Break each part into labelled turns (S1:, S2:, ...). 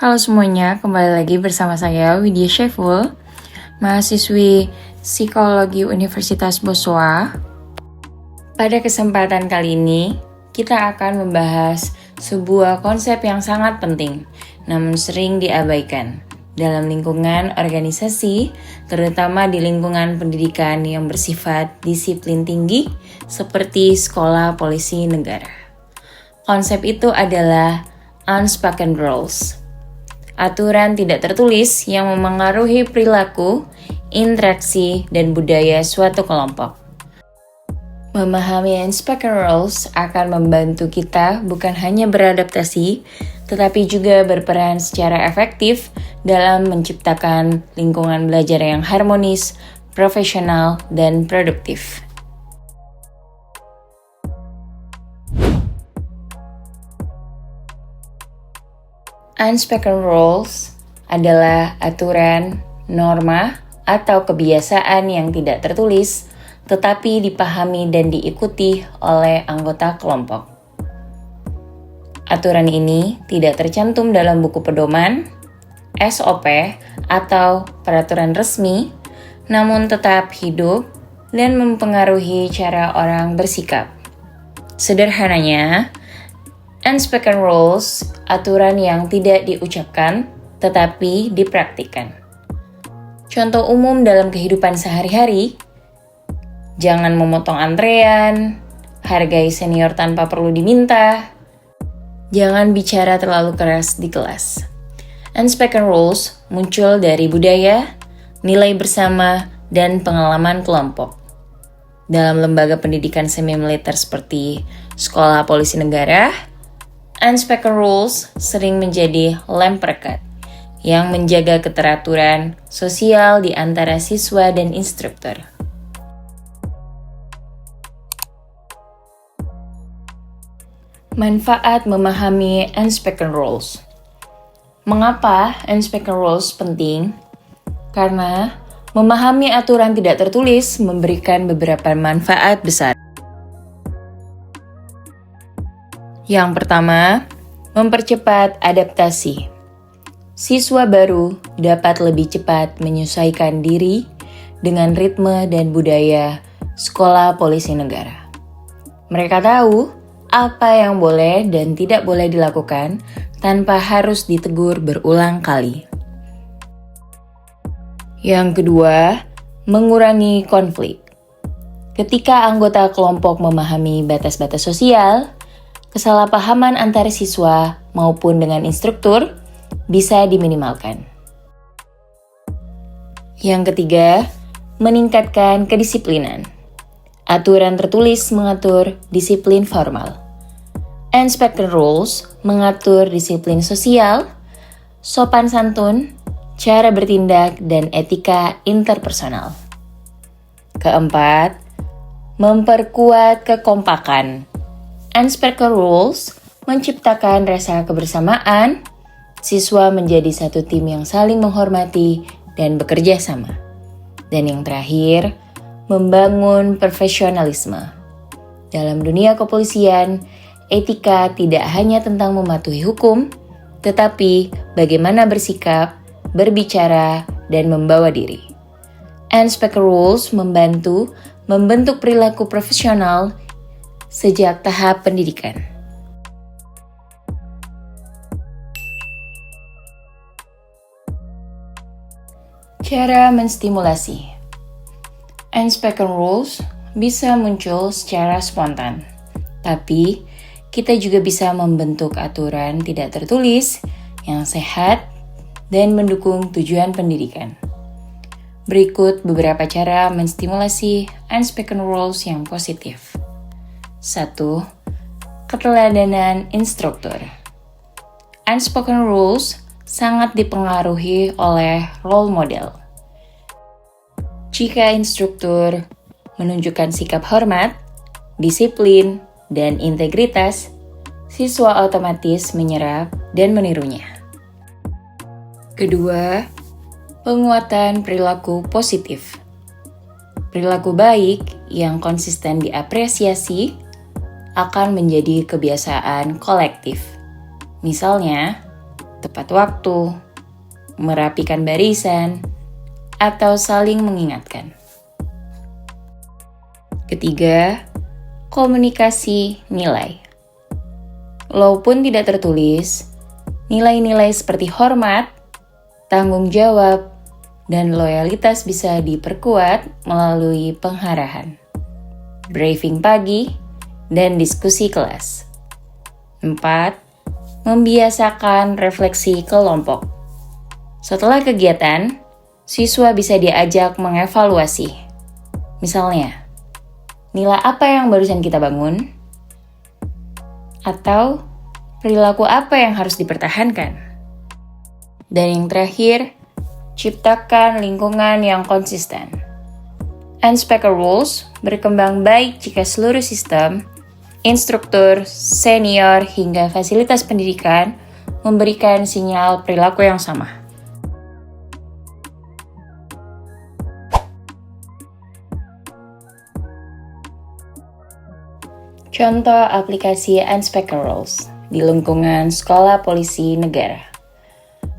S1: Halo semuanya, kembali lagi bersama saya Widya Syaiful, mahasiswi Psikologi Universitas Boswa. Pada kesempatan kali ini, kita akan membahas sebuah konsep yang sangat penting, namun sering diabaikan dalam lingkungan organisasi, terutama di lingkungan pendidikan yang bersifat disiplin tinggi, seperti sekolah polisi negara. Konsep itu adalah unspoken rules. Aturan tidak tertulis yang memengaruhi perilaku, interaksi, dan budaya suatu kelompok. Memahami unspoken rules akan membantu kita bukan hanya beradaptasi, tetapi juga berperan secara efektif dalam menciptakan lingkungan belajar yang harmonis, profesional, dan produktif. Unspoken rules adalah aturan, norma, atau kebiasaan yang tidak tertulis, tetapi dipahami dan diikuti oleh anggota kelompok. Aturan ini tidak tercantum dalam buku pedoman, SOP, atau peraturan resmi, namun tetap hidup dan mempengaruhi cara orang bersikap. Sederhananya, unspoken rules, aturan yang tidak diucapkan tetapi dipraktikkan. Contoh umum dalam kehidupan sehari-hari, jangan memotong antrean, hargai senior tanpa perlu diminta, jangan bicara terlalu keras di kelas. Unspoken rules muncul dari budaya, nilai bersama, dan pengalaman kelompok. Dalam lembaga pendidikan semi-militer seperti sekolah polisi negara, unspoken rules sering menjadi lem perekat yang menjaga keteraturan sosial di antara siswa dan instruktur. Manfaat memahami unspoken rules. Mengapa unspoken rules penting? Karena memahami aturan tidak tertulis memberikan beberapa manfaat besar. Yang pertama, mempercepat adaptasi. Siswa baru dapat lebih cepat menyesuaikan diri dengan ritme dan budaya sekolah polisi negara. Mereka tahu apa yang boleh dan tidak boleh dilakukan tanpa harus ditegur berulang kali. Yang kedua, mengurangi konflik. Ketika anggota kelompok memahami batas-batas sosial, kesalahpahaman antar siswa maupun dengan instruktur bisa diminimalkan. Yang ketiga, meningkatkan kedisiplinan. Aturan tertulis mengatur disiplin formal. Unspoken rules mengatur disiplin sosial, sopan santun, cara bertindak, dan etika interpersonal. Keempat, memperkuat kekompakan. Unspoken rules menciptakan rasa kebersamaan, siswa menjadi satu tim yang saling menghormati dan bekerja sama. Dan yang terakhir, membangun profesionalisme. Dalam dunia kepolisian, etika tidak hanya tentang mematuhi hukum, tetapi bagaimana bersikap, berbicara, dan membawa diri. Unspoken rules membantu membentuk perilaku profesional sejak tahap pendidikan. Cara menstimulasi. Unspoken rules bisa muncul secara spontan, tapi kita juga bisa membentuk aturan tidak tertulis yang sehat dan mendukung tujuan pendidikan. Berikut beberapa cara menstimulasi unspoken rules yang positif. 1. Keteladanan instruktur. Unspoken rules sangat dipengaruhi oleh role model. Jika instruktur menunjukkan sikap hormat, disiplin, dan integritas, siswa otomatis menyerap dan menirunya. Kedua, penguatan perilaku positif. Perilaku baik yang konsisten diapresiasi akan menjadi kebiasaan kolektif. Misalnya, tepat waktu, merapikan barisan, atau saling mengingatkan. Ketiga, komunikasi nilai. Walaupun tidak tertulis, nilai-nilai seperti hormat, tanggung jawab, dan loyalitas bisa diperkuat melalui pengarahan, briefing pagi, dan diskusi kelas. 4. Membiasakan refleksi kelompok. Setelah kegiatan, siswa bisa diajak mengevaluasi. Misalnya, nilai apa yang barusan kita bangun? Atau perilaku apa yang harus dipertahankan? Dan yang terakhir, ciptakan lingkungan yang konsisten. Unspoken rules berkembang baik jika seluruh sistem, instruktur, senior, hingga fasilitas pendidikan memberikan sinyal perilaku yang sama. Contoh aplikasi Unspoken Rules di lingkungan sekolah polisi negara.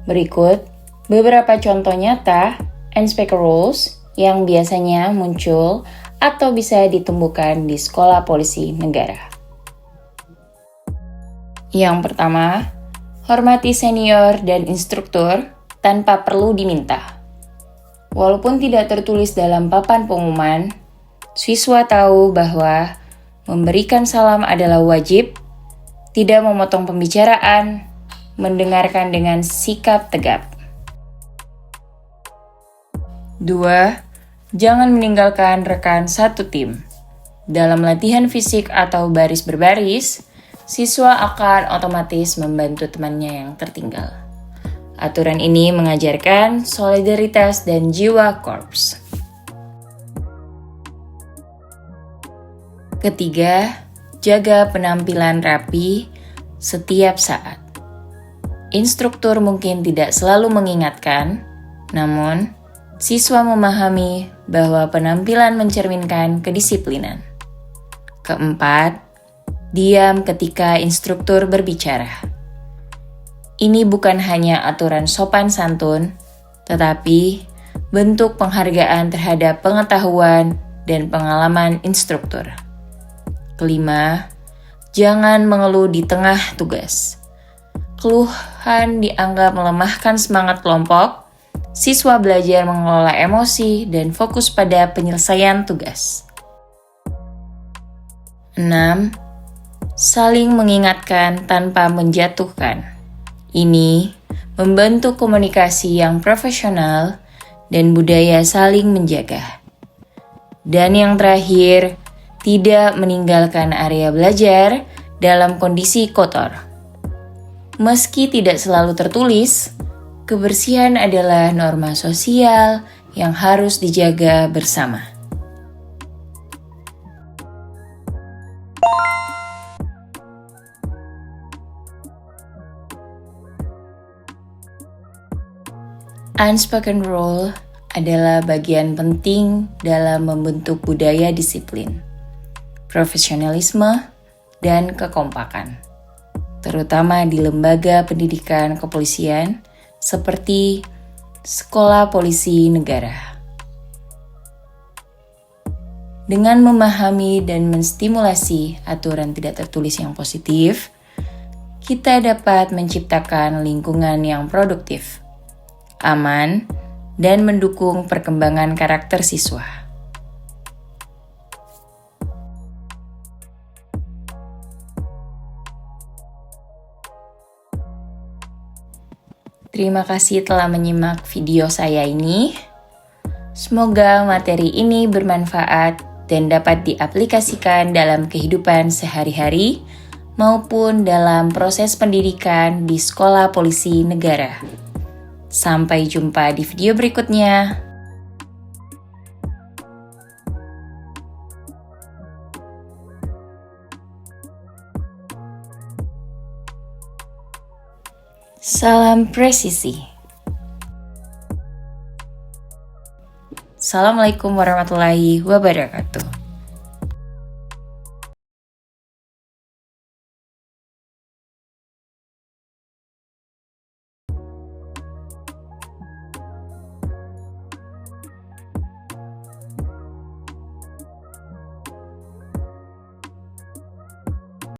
S1: Berikut beberapa contoh nyata Unspoken Rules yang biasanya muncul atau bisa ditumbuhkan di sekolah polisi negara. Yang pertama, hormati senior dan instruktur tanpa perlu diminta. Walaupun tidak tertulis dalam papan pengumuman, siswa tahu bahwa memberikan salam adalah wajib, tidak memotong pembicaraan, mendengarkan dengan sikap tegap. 2. Jangan meninggalkan rekan satu tim. Dalam latihan fisik atau baris berbaris, siswa akan otomatis membantu temannya yang tertinggal. Aturan ini mengajarkan solidaritas dan jiwa korps. Ketiga, jaga penampilan rapi setiap saat. Instruktur mungkin tidak selalu mengingatkan, namun siswa memahami bahwa penampilan mencerminkan kedisiplinan. Keempat, diam ketika instruktur berbicara. Ini bukan hanya aturan sopan santun, tetapi bentuk penghargaan terhadap pengetahuan dan pengalaman instruktur. Kelima, jangan mengeluh di tengah tugas. Keluhan dianggap melemahkan semangat kelompok. Siswa belajar mengelola emosi dan fokus pada penyelesaian tugas. 6. Saling mengingatkan tanpa menjatuhkan. Ini membentuk komunikasi yang profesional dan budaya saling menjaga. Dan yang terakhir, tidak meninggalkan area belajar dalam kondisi kotor. Meski tidak selalu tertulis, kebersihan adalah norma sosial yang harus dijaga bersama. Unspoken rule adalah bagian penting dalam membentuk budaya disiplin, profesionalisme, dan kekompakan, terutama di lembaga pendidikan kepolisian seperti Sekolah Polisi Negara. Dengan memahami dan menstimulasi aturan tidak tertulis yang positif, kita dapat menciptakan lingkungan yang produktif, aman, dan mendukung perkembangan karakter siswa. Terima kasih telah menyimak video saya ini. Semoga materi ini bermanfaat dan dapat diaplikasikan dalam kehidupan sehari-hari maupun dalam proses pendidikan di Sekolah Polisi Negara. Sampai jumpa di video berikutnya. Salam presisi. Assalamualaikum warahmatullahi wabarakatuh.